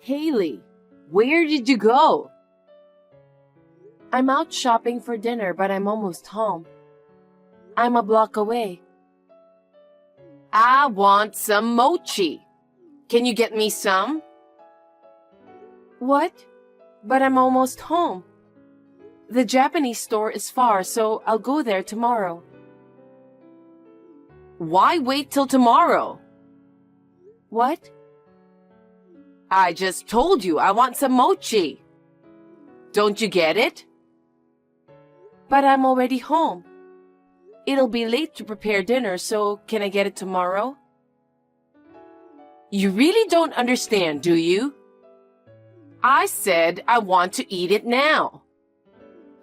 Haley, where did you go? I'm out shopping for dinner, but I'm almost home. I'm a block away. I want some mochi. Can you get me some? What? But I'm almost home. The Japanese store is far, so I'll go there tomorrow. Why wait till tomorrow? What? I just told you I want some mochi. Don't you get it? But I'm already home. It'll be late to prepare dinner, so can I get it tomorrow? You really don't understand, do you? I said I want to eat it now.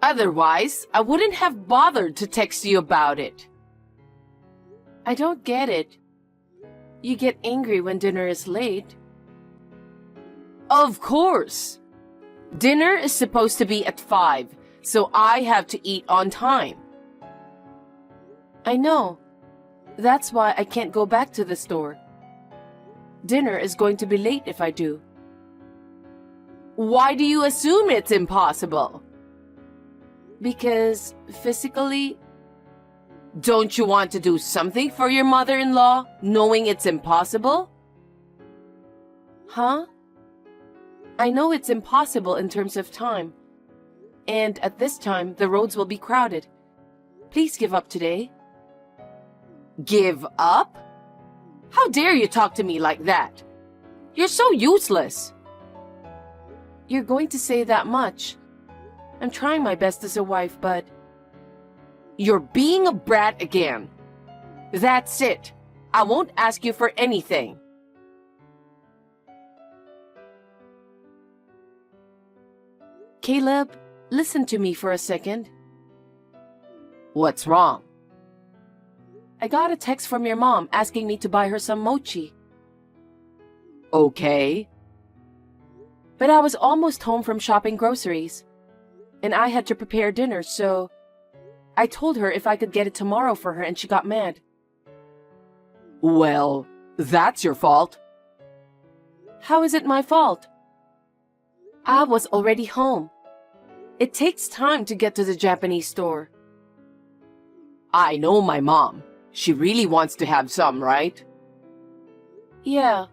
Otherwise, I wouldn't have bothered to text you about it. I don't get it. You get angry when dinner is late. Of course. Dinner is supposed to be at 5, so I have to eat on time. I know. That's why I can't go back to the store. Dinner is going to be late if I do. Why do you assume it's impossible? Because physically... Don't you want to do something for your mother-in-law, knowing it's impossible? Huh? I know it's impossible in terms of time. And at this time, the roads will be crowded. Please give up today. Give up? How dare you talk to me like that? You're so useless. You're going to say that much. I'm trying my best as a wife, but... You're being a brat again. That's it. I won't ask you for anything. Caleb, listen to me for a second. What's wrong? I got a text from your mom asking me to buy her some mochi. Okay. But I was almost home from shopping groceries. And I had to prepare dinner, so... I told her if I could get it tomorrow for her and she got mad. Well, that's your fault. How is it my fault? I was already home. It takes time to get to the Japanese store. I know my mom. She really wants to have some, right? Yeah.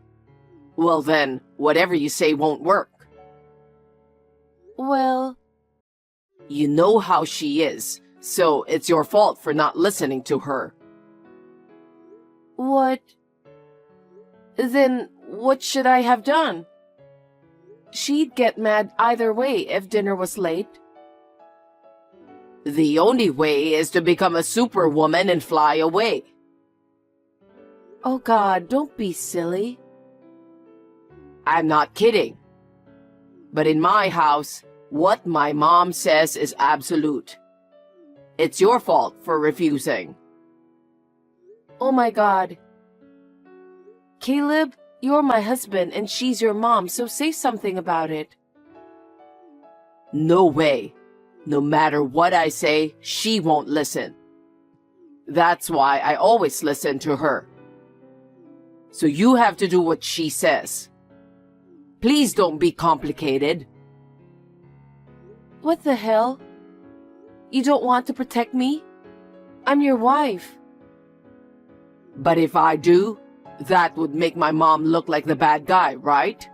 Well then, whatever you say won't work. Well... You know how she is. So it's your fault for not listening to her. What? Then what should I have done? She'd get mad either way if dinner was late. The only way is to become a superwoman and fly away. Oh God, don't be silly. I'm not kidding. But in my house, what my mom says is absolute. It's your fault for refusing. Oh my God. Caleb, you're my husband and she's your mom, so say something about it. No way. No matter what I say, she won't listen. That's why I always listen to her. So you have to do what she says. Please don't be complicated. What the hell? You don't want to protect me? I'm your wife. But if I do, that would make my mom look like the bad guy, right?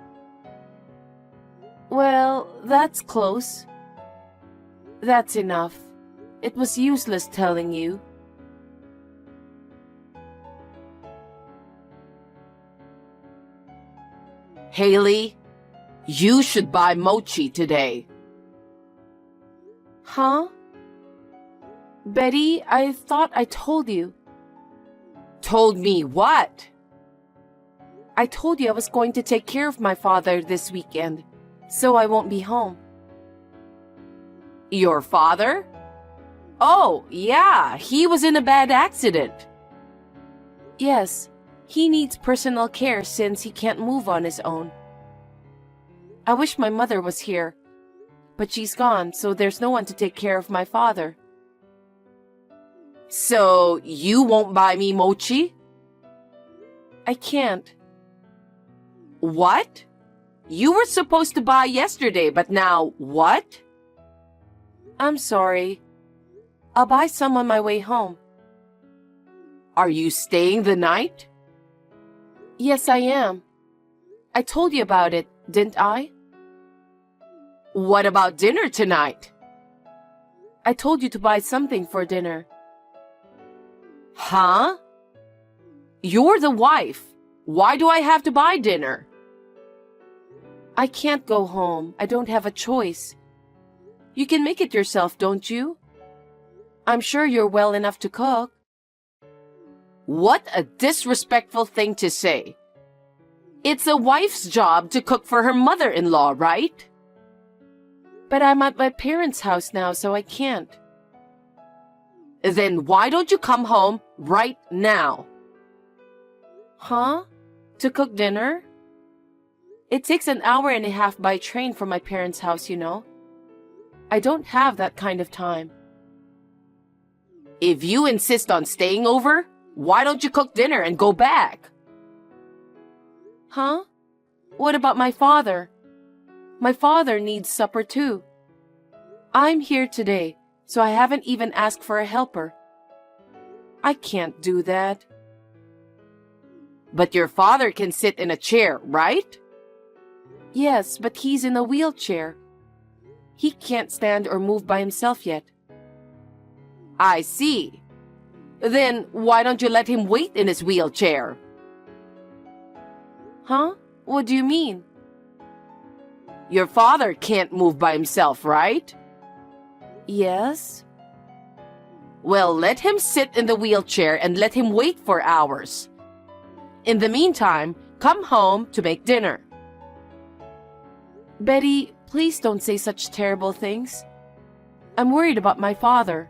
Well, that's close. That's enough. It was useless telling you. Haley, you should buy mochi today. Huh? Betty, I thought I told you. Told me what? I told you I was going to take care of my father this weekend, so I won't be home. Your father? Oh, yeah, he was in a bad accident. Yes, he needs personal care since he can't move on his own. I wish my mother was here, but she's gone, so there's no one to take care of my father. So, you won't buy me mochi? I can't. What? You were supposed to buy yesterday, but now what? I'm sorry. I'll buy some on my way home. Are you staying the night? Yes, I am. I told you about it, didn't I? What about dinner tonight? I told you to buy something for dinner. Huh? You're the wife. Why do I have to buy dinner? I can't go home. I don't have a choice. You can make it yourself, don't you? I'm sure you're well enough to cook. What a disrespectful thing to say. It's a wife's job to cook for her mother-in-law, right? But I'm at my parents' house now, so I can't. Then why don't you come home right now? Huh? To cook dinner? It takes an hour and a half by train from my parents' house, you know. I don't have that kind of time. If you insist on staying over, why don't you cook dinner and go back? Huh? What about my father? My father needs supper too. I'm here today, so I haven't even asked for a helper. I can't do that. But your father can sit in a chair, right? Yes, but he's in a wheelchair. He can't stand or move by himself yet. I see. Then why don't you let him wait in his wheelchair? Huh? What do you mean? Your father can't move by himself, right? Yes. Well, let him sit in the wheelchair and let him wait for hours. In the meantime, come home to make dinner. Betty, please don't say such terrible things. I'm worried about my father.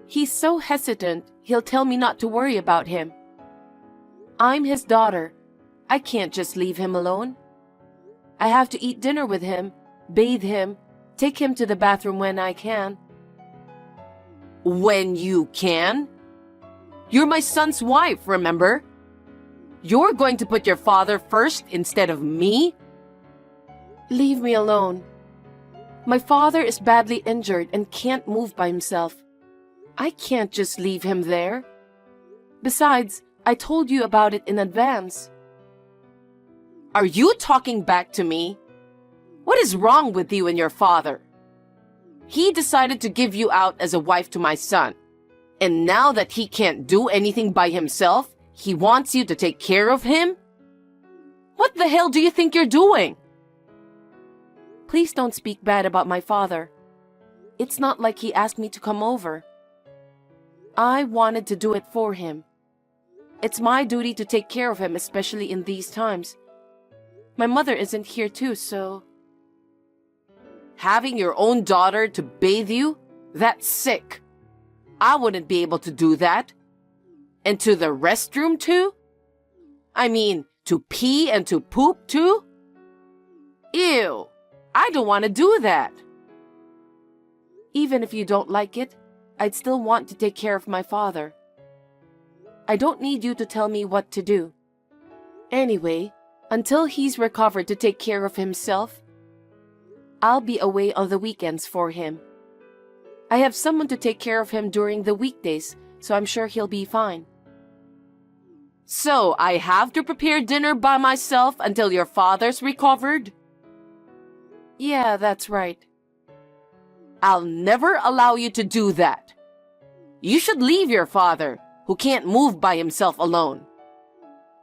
He's so hesitant, he'll tell me not to worry about him. I'm his daughter. I can't just leave him alone. I have to eat dinner with him, bathe him, take him to the bathroom when I can. When you can? You're my son's wife, remember? You're going to put your father first instead of me? Leave me alone. My father is badly injured and can't move by himself. I can't just leave him there. Besides, I told you about it in advance. Are you talking back to me? What is wrong with you and your father? He decided to give you out as a wife to my son. And now that he can't do anything by himself, he wants you to take care of him? What the hell do you think you're doing? Please don't speak bad about my father. It's not like he asked me to come over. I wanted to do it for him. It's my duty to take care of him, especially in these times. My mother isn't here too, so... Having your own daughter to bathe you? That's sick. I wouldn't be able to do that. And to the restroom too? I mean, to pee and to poop too? Ew, I don't want to do that. Even if you don't like it, I'd still want to take care of my father. I don't need you to tell me what to do. Anyway, until he's recovered to take care of himself, I'll be away on the weekends for him. I have someone to take care of him during the weekdays, so I'm sure he'll be fine. So I have to prepare dinner by myself until your father's recovered? Yeah, that's right. I'll never allow you to do that. You should leave your father, who can't move by himself alone.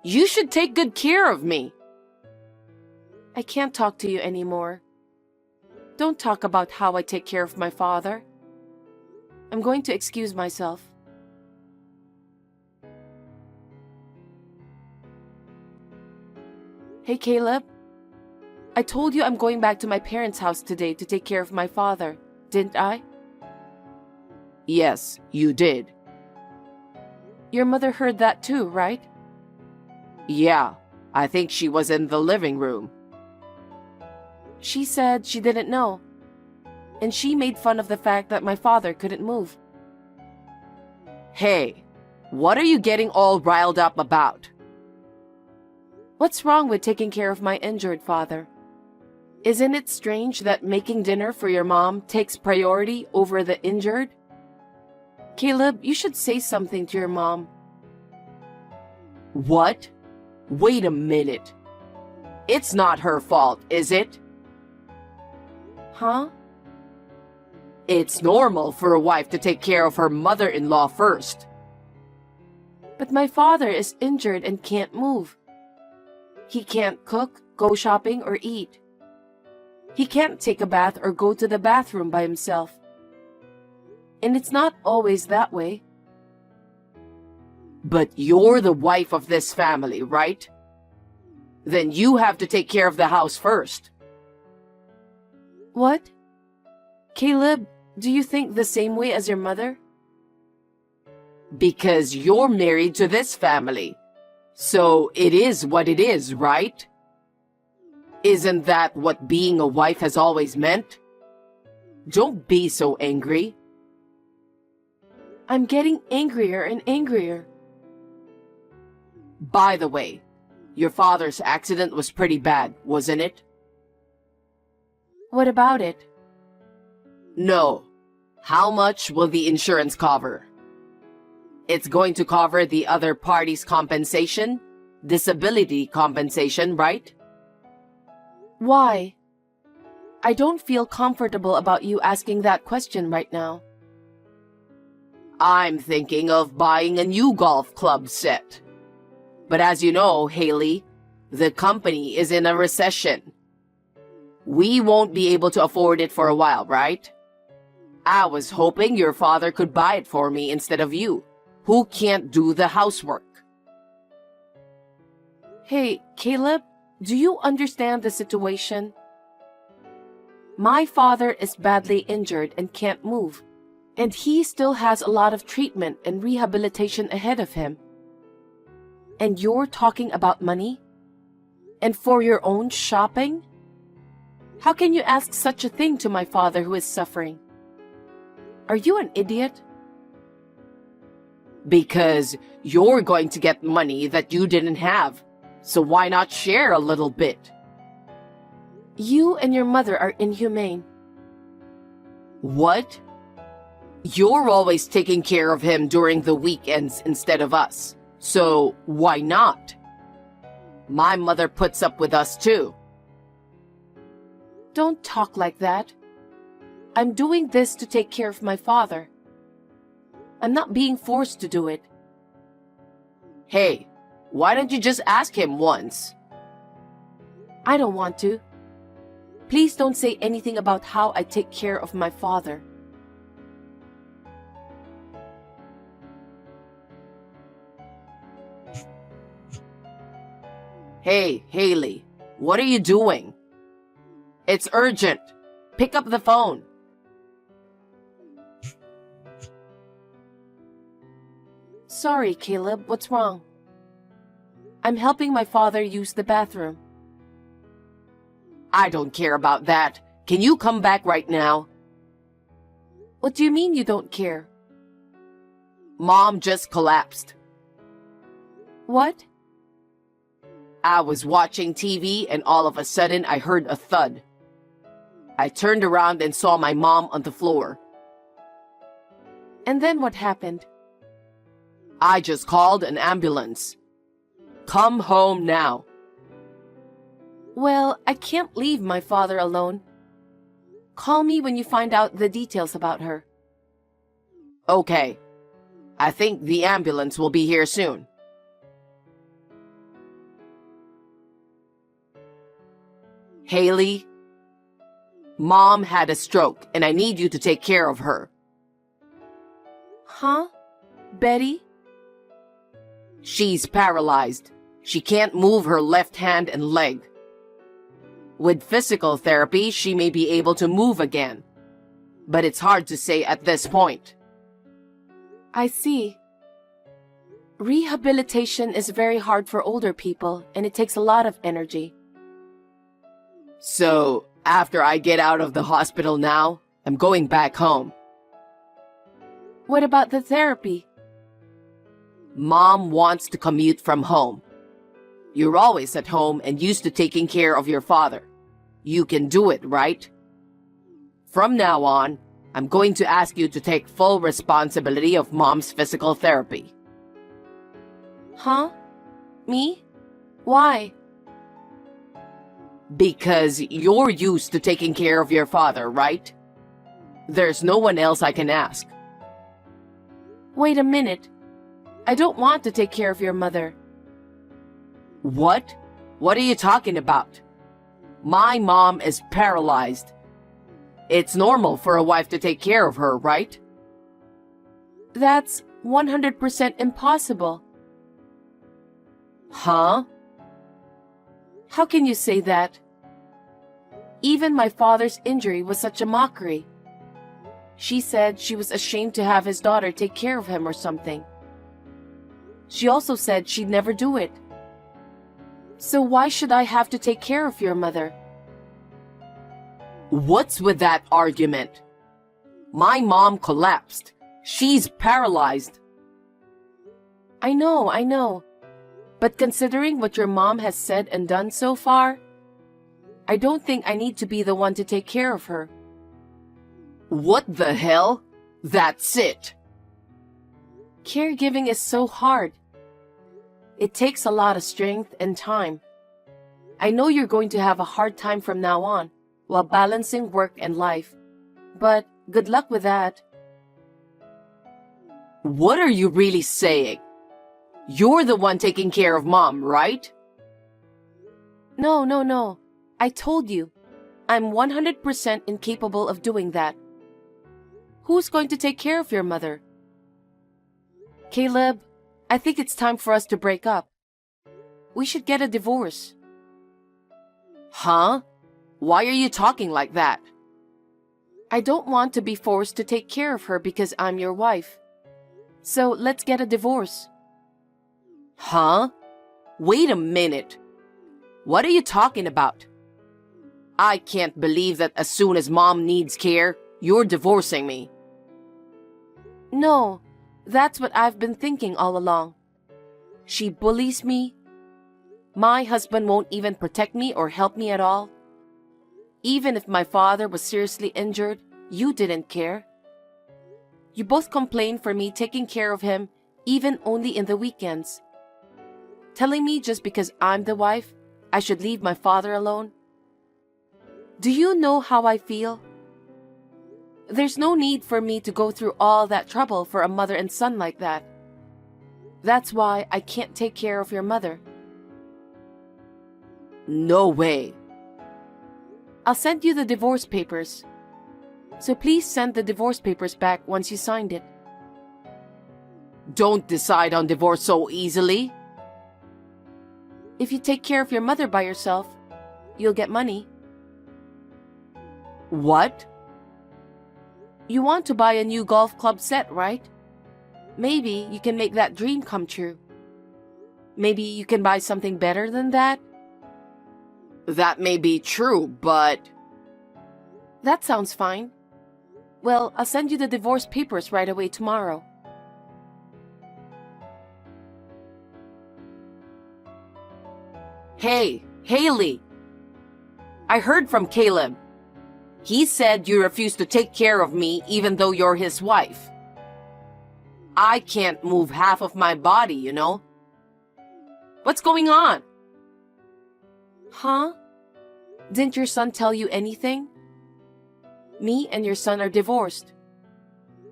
You should take good care of me. I can't talk to you anymore. Don't talk about how I take care of my father. I'm going to excuse myself. Hey, Caleb. I told you I'm going back to my parents' house today to take care of my father, didn't I? Yes, you did. Your mother heard that too, right? Yeah, I think she was in the living room. She said she didn't know, and she made fun of the fact that my father couldn't move. Hey, what are you getting all riled up about? What's wrong with taking care of my injured father? Isn't it strange that making dinner for your mom takes priority over the injured? Caleb, you should say something to your mom. What? Wait a minute. It's not her fault, is it? Huh? It's normal for a wife to take care of her mother-in-law first. But my father is injured and can't move. He can't cook, go shopping, or eat. He can't take a bath or go to the bathroom by himself. And it's not always that way. But you're the wife of this family, right? Then you have to take care of the house first. What? Caleb, do you think the same way as your mother? Because you're married to this family. So it is what it is, right? Isn't that what being a wife has always meant? Don't be so angry. I'm getting angrier and angrier. By the way, your father's accident was pretty bad, wasn't it? What about it? No. How much will the insurance cover? It's going to cover the other party's compensation, disability compensation, right? Why? I don't feel comfortable about you asking that question right now. I'm thinking of buying a new golf club set. But as you know, Haley, the company is in a recession. We won't be able to afford it for a while, right? I was hoping your father could buy it for me instead of you, who can't do the housework. Hey, Caleb, do you understand the situation? My father is badly injured and can't move, and he still has a lot of treatment and rehabilitation ahead of him. And you're talking about money? And for your own shopping? How can you ask such a thing to my father who is suffering? Are you an idiot? Because you're going to get money that you didn't have, so why not share a little bit? You and your mother are inhumane. What? You're always taking care of him during the weekends instead of us, so why not? My mother puts up with us too. Don't talk like that. I'm doing this to take care of my father. I'm not being forced to do it. Hey, why don't you just ask him once? I don't want to. Please don't say anything about how I take care of my father. Hey, Haley, what are you doing? It's urgent. Pick up the phone. Sorry, Caleb, what's wrong? I'm helping my father use the bathroom. I don't care about that. Can you come back right now? What do you mean you don't care? Mom just collapsed. What? I was watching TV and all of a sudden I heard a thud. I turned around and saw my mom on the floor. And then what happened? I just called an ambulance. Come home now. Well, I can't leave my father alone. Call me when you find out the details about her. Okay. I think the ambulance will be here soon. Haley, Mom had a stroke and I need you to take care of her. Huh? Betty? She's paralyzed. She can't move her left hand and leg. With physical therapy, she may be able to move again. But it's hard to say at this point. I see. Rehabilitation is very hard for older people, and it takes a lot of energy. So, after I get out of the hospital now, I'm going back home. What about the therapy? Mom wants to commute from home. You're always at home and used to taking care of your father. You can do it, right? From now on, I'm going to ask you to take full responsibility of Mom's physical therapy. Huh? Me? Why? Because you're used to taking care of your father, right? There's no one else I can ask. Wait a minute. I don't want to take care of your mother. What? What are you talking about? My mom is paralyzed. It's normal for a wife to take care of her, right? That's 100% impossible. Huh? How can you say that? Even my father's injury was such a mockery. She said she was ashamed to have his daughter take care of him or something. She also said she'd never do it. So why should I have to take care of your mother? What's with that argument? My mom collapsed. She's paralyzed. I know. But considering what your mom has said and done so far, I don't think I need to be the one to take care of her. What the hell? That's it. Caregiving is so hard. It takes a lot of strength and time. I know you're going to have a hard time from now on while balancing work and life, but good luck with that. What are you really saying? You're the one taking care of Mom, right? No. I told you, I'm 100% incapable of doing that. Who's going to take care of your mother? Caleb, I think it's time for us to break up. We should get a divorce. Huh? Why are you talking like that? I don't want to be forced to take care of her because I'm your wife. So let's get a divorce. Huh? Wait a minute. What are you talking about? I can't believe that as soon as Mom needs care, you're divorcing me. No, that's what I've been thinking all along. She bullies me. My husband won't even protect me or help me at all. Even if my father was seriously injured, you didn't care. You both complained for me taking care of him, even only in the weekends. Telling me just because I'm the wife, I should leave my father alone. Do you know how I feel? There's no need for me to go through all that trouble for a mother and son like that. That's why I can't take care of your mother. No way. I'll send you the divorce papers. So please send the divorce papers back once you signed it. Don't decide on divorce so easily. If you take care of your mother by yourself, you'll get money. What? You want to buy a new golf club set, right? Maybe you can make that dream come true. Maybe you can buy something better than that? That may be true, but... That sounds fine. Well, I'll send you the divorce papers right away tomorrow. Hey, Haley! I heard from Caleb. He said you refuse to take care of me even though you're his wife. I can't move half of my body, you know? What's going on? Huh? Didn't your son tell you anything? Me and your son are divorced.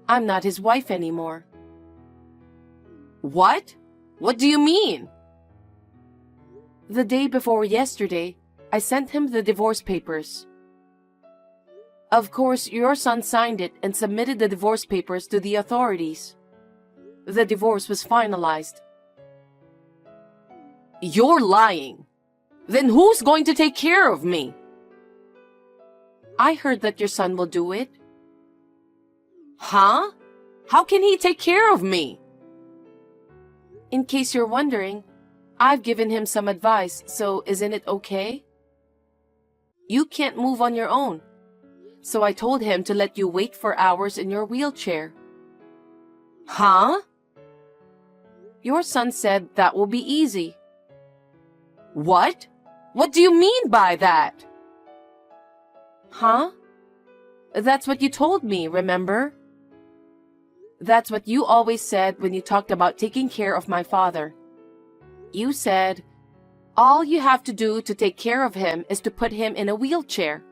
I'm not his wife anymore. What? What do you mean? The day before yesterday, I sent him the divorce papers. Of course, your son signed it and submitted the divorce papers to the authorities. The divorce was finalized. You're lying. Then who's going to take care of me? I heard that your son will do it. Huh? How can he take care of me? In case you're wondering, I've given him some advice, so isn't it okay? You can't move on your own, so I told him to let you wait for hours in your wheelchair. Huh? Your son said that will be easy. What? What do you mean by that? Huh? That's what you told me, remember? That's what you always said when you talked about taking care of my father. You said, all you have to do to take care of him is to put him in a wheelchair.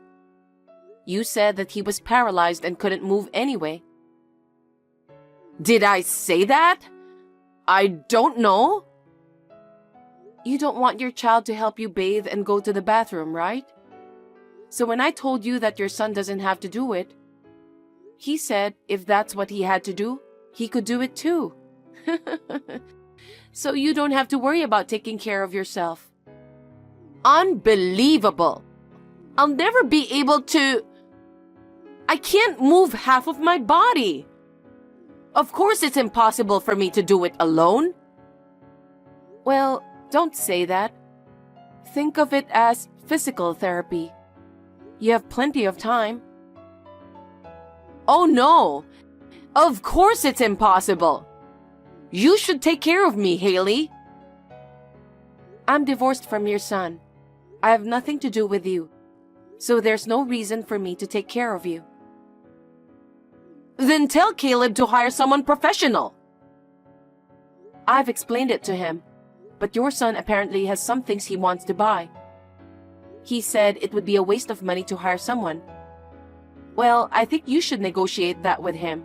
You said that he was paralyzed and couldn't move anyway. Did I say that? I don't know. You don't want your child to help you bathe and go to the bathroom, right? So when I told you that your son doesn't have to do it, he said if that's what he had to do, he could do it too. So you don't have to worry about taking care of yourself. Unbelievable. I'll never be able to... I can't move half of my body. Of course it's impossible for me to do it alone. Well, don't say that. Think of it as physical therapy. You have plenty of time. Oh no! Of course it's impossible! You should take care of me, Haley. I'm divorced from your son. I have nothing to do with you. So there's no reason for me to take care of you. Then tell Caleb to hire someone professional. I've explained it to him, but your son apparently has some things he wants to buy. He said it would be a waste of money to hire someone. Well, I think you should negotiate that with him.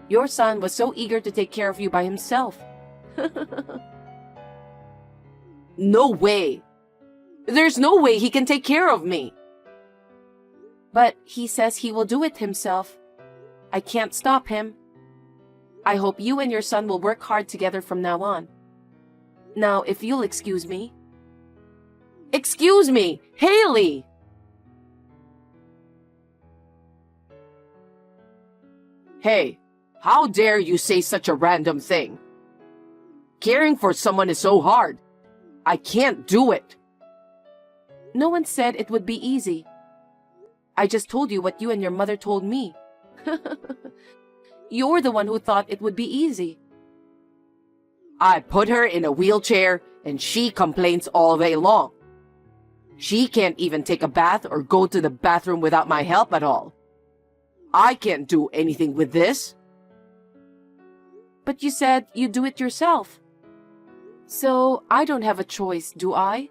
Your son was so eager to take care of you by himself. No way. There's no way he can take care of me. But he says he will do it himself. I can't stop him. I hope you and your son will work hard together from now on. Now, if you'll excuse me. Excuse me, Haley! Hey, how dare you say such a random thing? Caring for someone is so hard. I can't do it. No one said it would be easy. I just told you what you and your mother told me. You're the one who thought it would be easy. I put her in a wheelchair and she complains all day long. She can't even take a bath or go to the bathroom without my help at all. I can't do anything with this. But you said you'd do it yourself. So I don't have a choice, do I?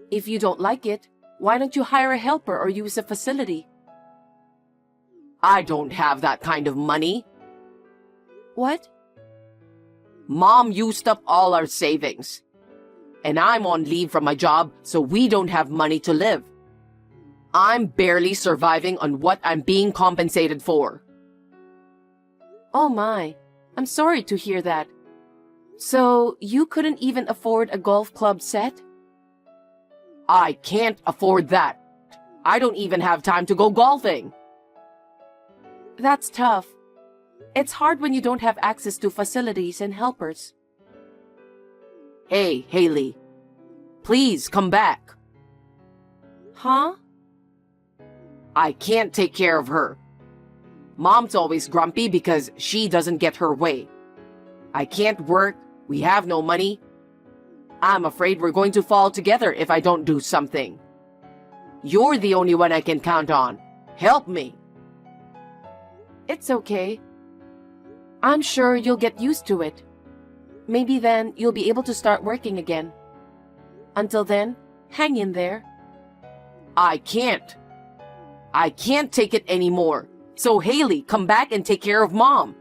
If you don't like it, why don't you hire a helper or use a facility? I don't have that kind of money. What? Mom used up all our savings. And I'm on leave from my job, so we don't have money to live. I'm barely surviving on what I'm being compensated for. Oh my, I'm sorry to hear that. So you couldn't even afford a golf club set? I can't afford that. I don't even have time to go golfing. That's tough. It's hard when you don't have access to facilities and helpers. Hey, Haley. Please come back. Huh? I can't take care of her. Mom's always grumpy because she doesn't get her way. I can't work. We have no money. I'm afraid we're going to fall together if I don't do something. You're the only one I can count on. Help me. It's okay. I'm sure you'll get used to it. Maybe then you'll be able to start working again. Until then, hang in there. I can't. I can't take it anymore. So Haley, come back and take care of Mom.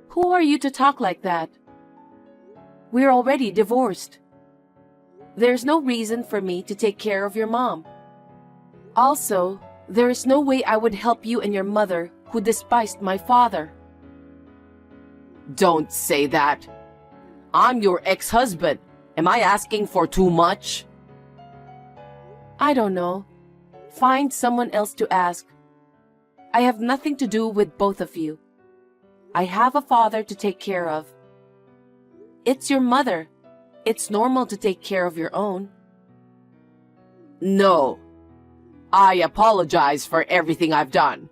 Who are you to talk like that? We're already divorced. There's no reason for me to take care of your mom. Also, there is no way I would help you and your mother who despised my father. Don't say that. I'm your ex-husband. Am I asking for too much? I don't know. Find someone else to ask. I have nothing to do with both of you. I have a father to take care of. It's your mother. It's normal to take care of your own. No. I apologize for everything I've done.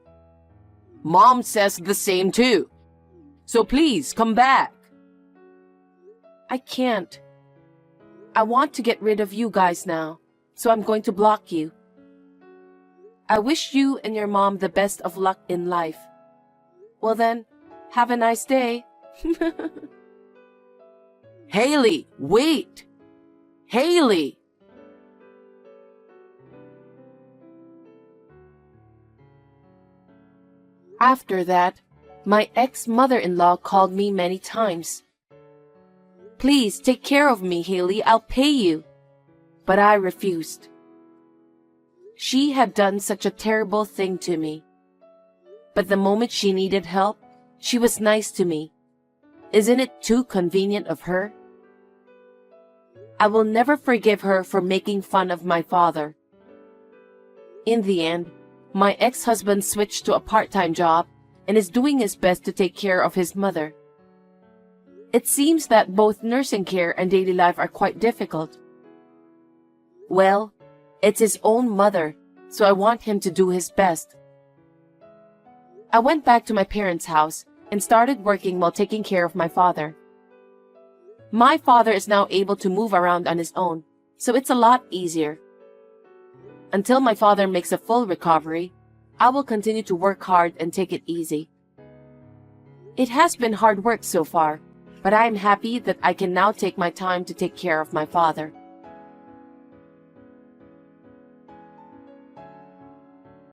Mom says the same too. So please come back. I can't. I want to get rid of you guys now, so I'm going to block you. I wish you and your mom the best of luck in life. Well then, have a nice day. Haley, wait! Haley! After that, my ex-mother-in-law called me many times. Please take care of me, Haley, I'll pay you. But I refused. She had done such a terrible thing to me. But the moment she needed help, she was nice to me. Isn't it too convenient of her? I will never forgive her for making fun of my father. In the end, my ex-husband switched to a part-time job and is doing his best to take care of his mother. It seems that both nursing care and daily life are quite difficult. Well, it's his own mother, so I want him to do his best. I went back to my parents' house and started working while taking care of my father. My father is now able to move around on his own, so it's a lot easier. Until my father makes a full recovery, I will continue to work hard and take it easy. It has been hard work so far, but I am happy that I can now take my time to take care of my father.